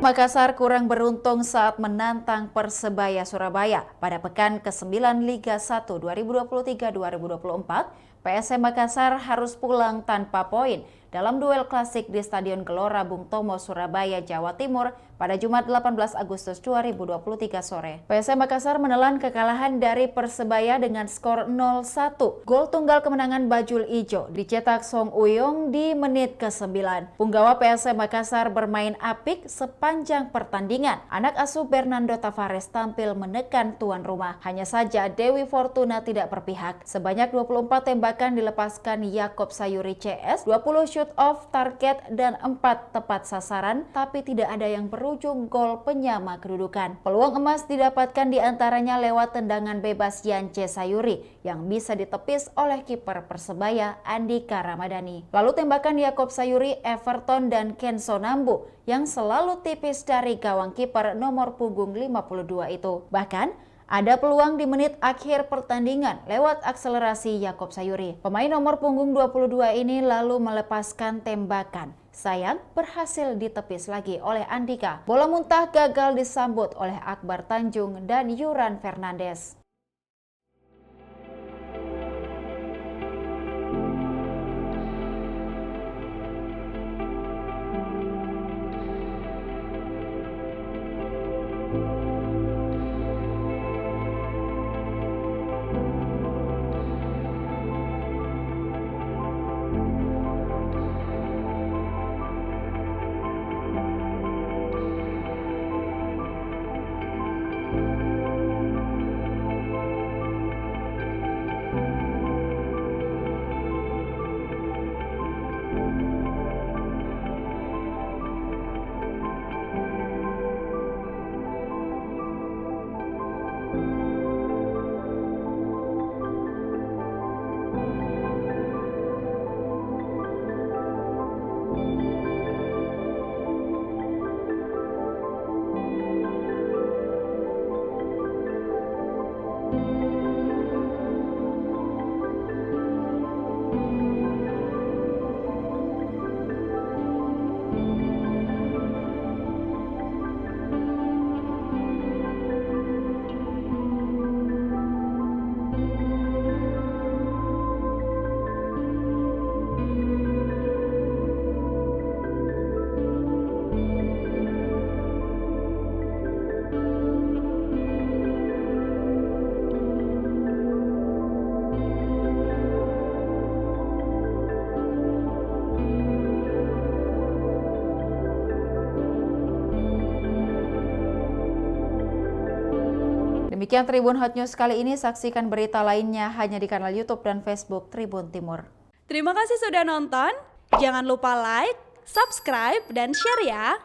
Makassar kurang beruntung saat menantang Persebaya Surabaya pada pekan ke-9 Liga 1 2023-2024. PSM Makassar harus pulang tanpa poin dalam duel klasik di Stadion Gelora Bung Tomo, Surabaya, Jawa Timur pada Jumat 18 Agustus 2023 sore. PSM Makassar menelan kekalahan dari Persebaya dengan skor 0-1. Gol tunggal kemenangan Bajul Ijo dicetak Song Uyong di menit ke-9. Punggawa PSM Makassar bermain apik sepanjang pertandingan. Anak asuh Bernardo Tavares tampil menekan tuan rumah. Hanya saja Dewi Fortuna tidak berpihak. Sebanyak 24 tembakan dilepaskan Yakob Sayuri CS, 20 shoot off target dan 4 tepat sasaran, tapi tidak ada yang berujung gol penyama kedudukan. Peluang emas didapatkan diantaranya lewat tendangan bebas Yance Sayuri yang bisa ditepis oleh kiper Persebaya Andika Ramadhani. Lalu tembakan Yakob Sayuri, Everton dan Kenzo Nambu yang selalu tipis dari gawang kiper nomor punggung 52 itu. Bahkan ada peluang di menit akhir pertandingan lewat akselerasi Yakob Sayuri. Pemain nomor punggung 22 ini lalu melepaskan tembakan. Sayang, berhasil ditepis lagi oleh Andika. Bola muntah gagal disambut oleh Akbar Tanjung dan Yuran Fernandes. Demikian Tribun Hot News kali ini, saksikan berita lainnya hanya di kanal YouTube dan Facebook Tribun Timur. Terima kasih sudah nonton, jangan lupa like, subscribe, dan share ya!